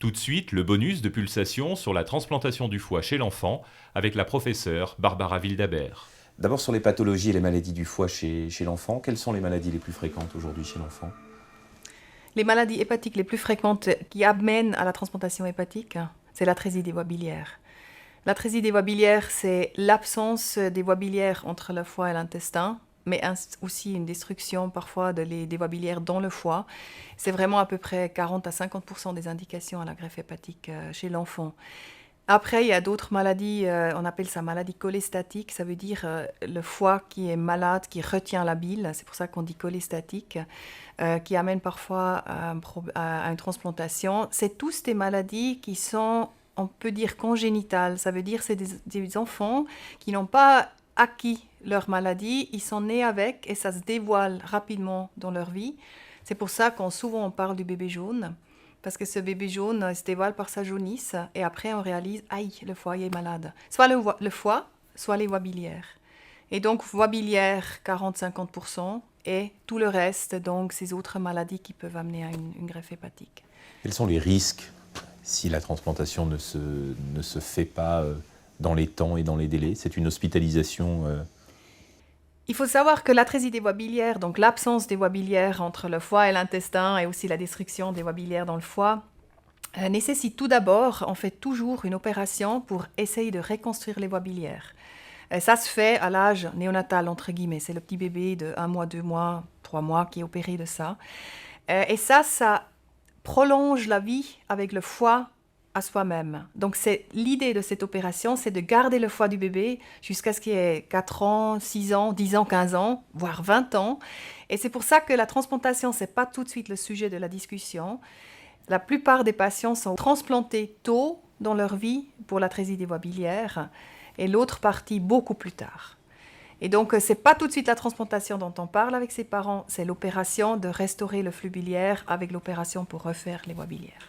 Tout de suite, le bonus de pulsation sur la transplantation du foie chez l'enfant avec la professeure Barbara Wildhaber. D'abord sur les pathologies et les maladies du foie chez l'enfant. Quelles sont les maladies les plus fréquentes aujourd'hui chez l'enfant? Les maladies hépatiques les plus fréquentes qui amènent à la transplantation hépatique, c'est l'atrésie des voies biliaires. L'atrésie des voies biliaires, c'est l'absence des voies biliaires entre le foie et l'intestin, mais aussi une destruction parfois des voies biliaires dans le foie. C'est vraiment à peu près 40 à 50% des indications à la greffe hépatique chez l'enfant. Après, il y a d'autres maladies, on appelle ça maladie cholestatique, ça veut dire le foie qui est malade, qui retient la bile, c'est pour ça qu'on dit cholestatique, qui amène parfois à une transplantation. C'est tous des maladies qui sont, on peut dire, congénitales, ça veut dire c'est des enfants qui n'ont pas acquis leur maladie, ils sont nés avec et ça se dévoile rapidement dans leur vie. C'est pour ça qu'on souvent on parle du bébé jaune. Parce que ce bébé jaune se dévoile par sa jaunisse et après on réalise, aïe, le foie est malade. Soit le foie, soit les voies biliaires. Et donc, voies biliaires, 40-50%, et tout le reste, donc ces autres maladies qui peuvent amener à une greffe hépatique. Quels sont les risques si la transplantation ne se fait pas dans les temps et dans les délais? C'est une hospitalisation Il faut savoir que l'atrésie des voies biliaires, donc l'absence des voies biliaires entre le foie et l'intestin et aussi la destruction des voies biliaires dans le foie, nécessite tout d'abord, on fait toujours une opération pour essayer de reconstruire les voies biliaires. Ça se fait à l'âge néonatal, entre guillemets. C'est le petit bébé de 1 mois, 2 mois, 3 mois qui est opéré de ça. Et ça prolonge la vie avec le foie à soi-même. Donc l'idée de cette opération, c'est de garder le foie du bébé jusqu'à ce qu'il ait 4 ans, 6 ans, 10 ans, 15 ans, voire 20 ans. Et c'est pour ça que la transplantation, ce n'est pas tout de suite le sujet de la discussion. La plupart des patients sont transplantés tôt dans leur vie pour l'atrésie des voies biliaires et l'autre partie beaucoup plus tard. Et donc, ce n'est pas tout de suite la transplantation dont on parle avec ses parents, c'est l'opération de restaurer le flux biliaire avec l'opération pour refaire les voies biliaires.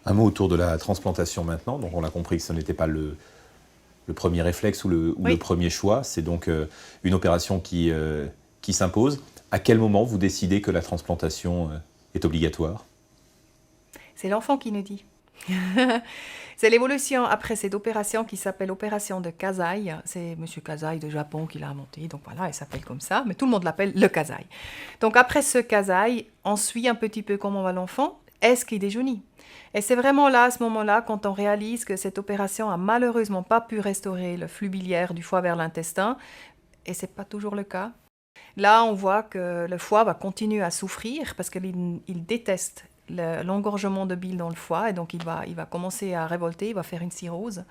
Un mot autour de la transplantation maintenant. Donc on a compris que ce n'était pas le premier réflexe ou le premier choix. C'est donc une opération qui s'impose. À quel moment vous décidez que la transplantation est obligatoire? C'est l'enfant qui nous dit. C'est l'évolution après cette opération qui s'appelle opération de Kasai. C'est M. Kasai de Japon qui l'a inventé, donc voilà, elle s'appelle comme ça, mais tout le monde l'appelle le Kasai. Donc après ce Kasai, on suit un petit peu comment va l'enfant. Est-ce qu'il déjeunit? Et c'est vraiment là, à ce moment-là, quand on réalise que cette opération a malheureusement pas pu restaurer le flux biliaire du foie vers l'intestin, et c'est pas toujours le cas. Là, on voit que le foie va continuer à souffrir parce qu'il déteste l'engorgement de bile dans le foie, et donc il va commencer à révolter, il va faire une cirrhose,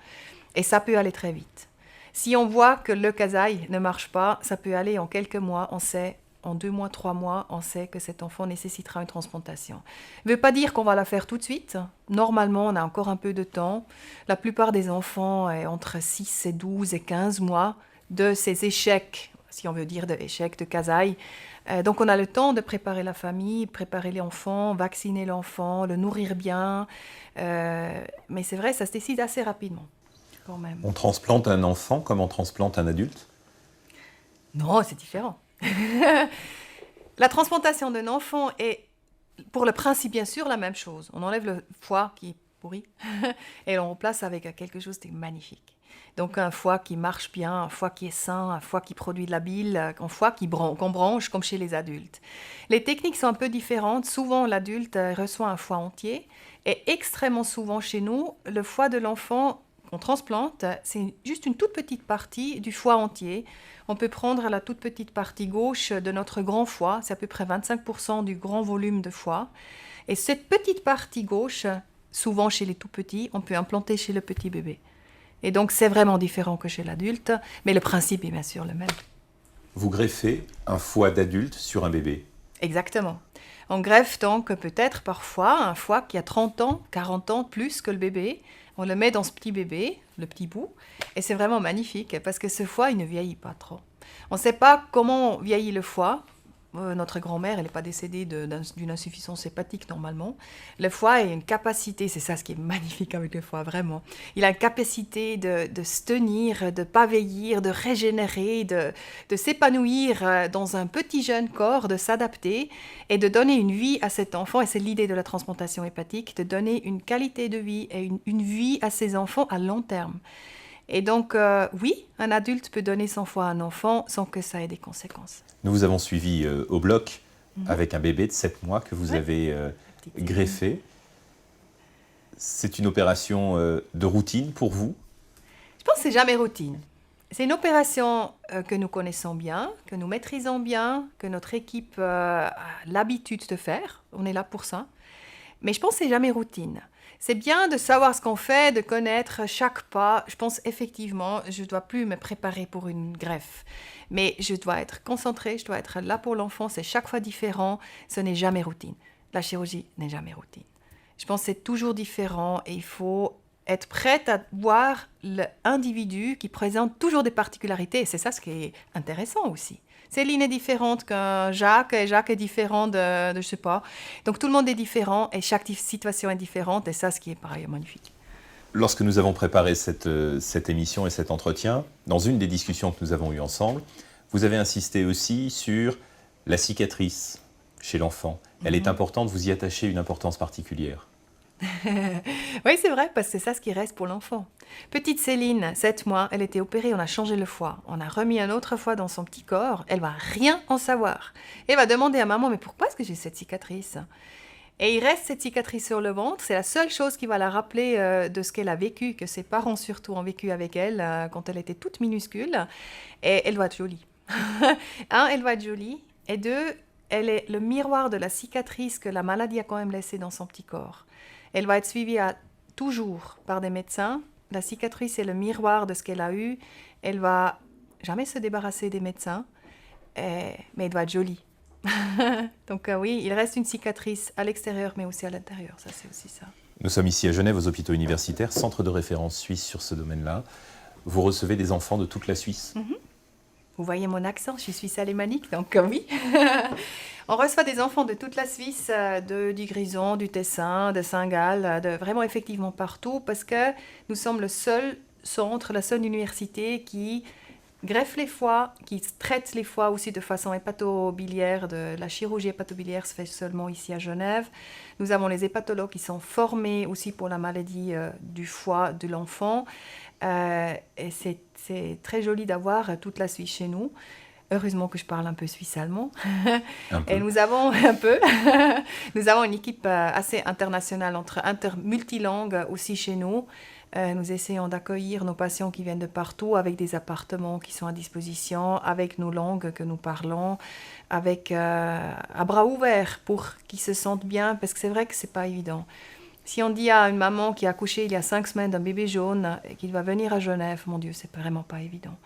et ça peut aller très vite. Si on voit que le Kasai ne marche pas, ça peut aller en quelques mois, on sait. En 2 mois, 3 mois, on sait que cet enfant nécessitera une transplantation. Ça ne veut pas dire qu'on va la faire tout de suite. Normalement, on a encore un peu de temps. La plupart des enfants, entre 6 et 12 et 15 mois, de ces échecs, si on veut dire de échecs de Kasai. Donc, on a le temps de préparer la famille, préparer l'enfant, vacciner l'enfant, le nourrir bien. Mais c'est vrai, ça se décide assez rapidement, quand même. On transplante un enfant comme on transplante un adulte? Non, c'est différent. La transplantation d'un enfant est, pour le principe, bien sûr, la même chose. On enlève le foie qui est pourri et on remplace avec quelque chose de magnifique. Donc un foie qui marche bien, un foie qui est sain, un foie qui produit de la bile, un foie qu'on branche comme chez les adultes. Les techniques sont un peu différentes. Souvent, l'adulte reçoit un foie entier et extrêmement souvent chez nous, le foie de l'enfant qu'on transplante, c'est juste une toute petite partie du foie entier. On peut prendre la toute petite partie gauche de notre grand foie, c'est à peu près 25% du grand volume de foie. Et cette petite partie gauche, souvent chez les tout petits, on peut implanter chez le petit bébé. Et donc c'est vraiment différent que chez l'adulte, mais le principe est bien sûr le même. Vous greffez un foie d'adulte sur un bébé? Exactement. On greffe donc peut-être parfois un foie qui a 30 ans, 40 ans plus que le bébé. On le met dans ce petit bébé, le petit bout, et c'est vraiment magnifique parce que ce foie, il ne vieillit pas trop. On ne sait pas comment vieillit le foie. Notre grand-mère, elle n'est pas décédée d'une insuffisance hépatique normalement. Le foie a une capacité, c'est ça ce qui est magnifique avec le foie, vraiment. Il a une capacité de se tenir, de ne pas vieillir, de régénérer, de s'épanouir dans un petit jeune corps, de s'adapter et de donner une vie à cet enfant. Et c'est l'idée de la transplantation hépatique, de donner une qualité de vie et une vie à ses enfants à long terme. Et donc, oui, un adulte peut donner son foie à un enfant sans que ça ait des conséquences. Nous vous avons suivi au bloc avec un bébé de 7 mois que vous avez greffé. C'est une opération de routine pour vous? Je pense que c'est jamais routine. C'est une opération que nous connaissons bien, que nous maîtrisons bien, que notre équipe a l'habitude de faire. On est là pour ça. Mais je pense que c'est jamais routine. C'est bien de savoir ce qu'on fait, de connaître chaque pas. Je pense effectivement, je ne dois plus me préparer pour une greffe. Mais je dois être concentrée, je dois être là pour l'enfant. C'est chaque fois différent. Ce n'est jamais routine. La chirurgie n'est jamais routine. Je pense que c'est toujours différent et il faut être prête à voir l'individu qui présente toujours des particularités. Et c'est ça ce qui est intéressant aussi. Céline est différente qu'un Jacques, et Jacques est différent de je sais pas. Donc tout le monde est différent et chaque situation est différente et ça, ce qui est pareil, magnifique. Lorsque nous avons préparé cette émission et cet entretien, dans une des discussions que nous avons eues ensemble, vous avez insisté aussi sur la cicatrice chez l'enfant. Elle est importante, vous y attachez une importance particulière. Oui, c'est vrai, parce que c'est ça ce qui reste pour l'enfant. Petite Céline, 7 mois, elle était opérée, on a changé le foie. On a remis un autre foie dans son petit corps. Elle va rien en savoir. Elle va demander à maman, mais pourquoi est-ce que j'ai cette cicatrice ? Et il reste cette cicatrice sur le ventre. C'est la seule chose qui va la rappeler de ce qu'elle a vécu, que ses parents surtout ont vécu avec elle quand elle était toute minuscule. Et elle doit être jolie. Un, elle va être jolie. Et deux, elle est le miroir de la cicatrice que la maladie a quand même laissée dans son petit corps. Elle va être suivie toujours par des médecins. La cicatrice est le miroir de ce qu'elle a eu. Elle va jamais se débarrasser des médecins, mais elle doit être jolie. Donc oui, il reste une cicatrice à l'extérieur, mais aussi à l'intérieur. Ça, c'est aussi ça. Nous sommes ici à Genève, aux hôpitaux universitaires, centre de référence suisse sur ce domaine-là. Vous recevez des enfants de toute la Suisse. Vous voyez mon accent, je suis suisse alémanique, donc oui. On reçoit des enfants de toute la Suisse, du Grison, du Tessin, de Saint-Gall, de vraiment effectivement partout, parce que nous sommes le seul centre, la seule université qui greffe les foies, qui traite les foies aussi de façon hépatobiliaire. La chirurgie hépatobiliaire se fait seulement ici à Genève. Nous avons les hépatologues qui sont formés aussi pour la maladie du foie de l'enfant. Et c'est très joli d'avoir toute la Suisse chez nous. Heureusement que je parle un peu suisse-allemand. Et nous avons nous avons une équipe assez internationale, multilingue aussi chez nous. Nous essayons d'accueillir nos patients qui viennent de partout avec des appartements qui sont à disposition, avec nos langues que nous parlons, avec à bras ouverts pour qu'ils se sentent bien, parce que c'est vrai que c'est pas évident. Si on dit à une maman qui a accouché il y a 5 semaines d'un bébé jaune et qu'il va venir à Genève, mon Dieu, c'est vraiment pas évident.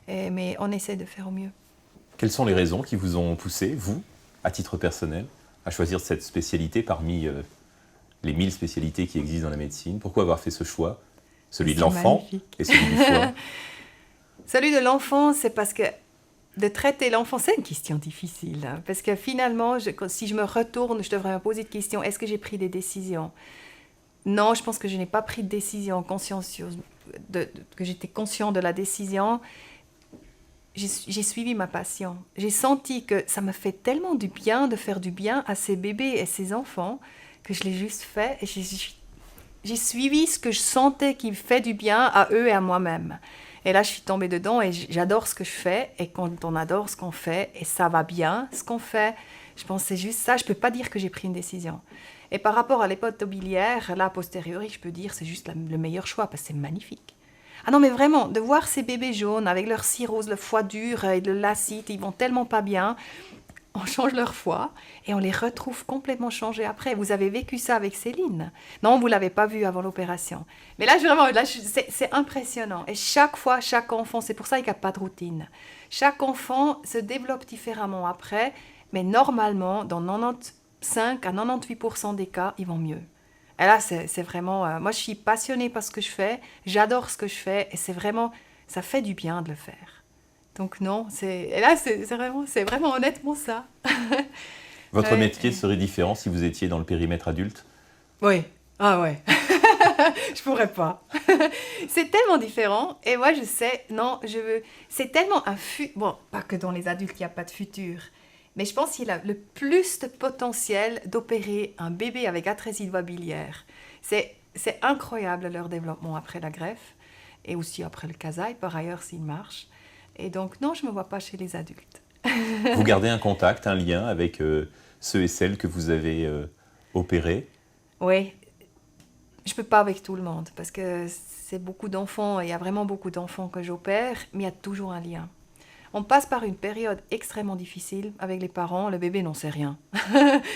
Mais on essaie de faire au mieux. Quelles sont les raisons qui vous ont poussé, vous, à titre personnel, à choisir cette spécialité parmi les 1000 spécialités qui existent dans la médecine? Pourquoi avoir fait ce choix? Celui de l'enfant magnifique. Et celui du foie? Celui de l'enfant, c'est parce que de traiter l'enfant, c'est une question difficile. Parce que finalement, si je me retourne, je devrais me poser de question, est-ce que j'ai pris des décisions? Non, je pense que je n'ai pas pris de décision consciencieuse, que j'étais conscient de la décision. J'ai suivi ma passion. J'ai senti que ça me fait tellement du bien de faire du bien à ces bébés et ces enfants que je l'ai juste fait et j'ai suivi ce que je sentais qui fait du bien à eux et à moi-même. Et là, je suis tombée dedans et j'adore ce que je fais. Et quand on adore ce qu'on fait et ça va bien, ce qu'on fait, je pense que c'est juste ça. Je ne peux pas dire que j'ai pris une décision. Et par rapport à l'hépatobiliaire, là, a posteriori, je peux dire que c'est juste le meilleur choix parce que c'est magnifique. Ah non, mais vraiment, de voir ces bébés jaunes avec leur cirrhose, le foie dur et le lacite, ils vont tellement pas bien. On change leur foie et on les retrouve complètement changés après. Vous avez vécu ça avec Céline. Non, vous ne l'avez pas vu avant l'opération. Mais là, c'est impressionnant. Et chaque fois, chaque enfant, c'est pour ça qu'il n'y a pas de routine. Chaque enfant se développe différemment après, mais normalement, dans 95 à 98% des cas, ils vont mieux. Et là, c'est vraiment... moi, je suis passionnée par ce que je fais. J'adore ce que je fais et c'est vraiment... Ça fait du bien de le faire. Donc non, et là, c'est vraiment honnêtement ça. Votre métier serait différent si vous étiez dans le périmètre adulte? Oui, ah ouais. Je pourrais pas. C'est tellement différent. Et moi, je sais, non, je veux. C'est tellement un futur. Bon, pas que dans les adultes, il n'y a pas de futur. Mais je pense qu'il a le plus de potentiel d'opérer un bébé avec atrésie de voie biliaire. C'est incroyable leur développement après la greffe. Et aussi après le casaille, par ailleurs, s'il marche. Et donc, non, je ne me vois pas chez les adultes. Vous gardez un contact, un lien avec ceux et celles que vous avez opérés? Oui. Je ne peux pas avec tout le monde parce que c'est beaucoup d'enfants, il y a vraiment beaucoup d'enfants que j'opère, mais il y a toujours un lien. On passe par une période extrêmement difficile avec les parents, le bébé n'en sait rien.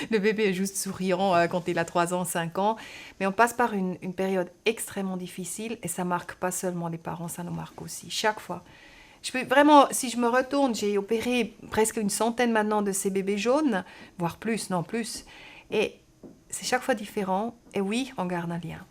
Le bébé est juste souriant quand il a 3 ans, 5 ans, mais on passe par une période extrêmement difficile et ça marque pas seulement les parents, ça nous marque aussi, chaque fois. Je peux vraiment, si je me retourne, j'ai opéré presque une centaine maintenant de ces bébés jaunes, voire plus, non plus, et c'est chaque fois différent, et oui, on garde un lien.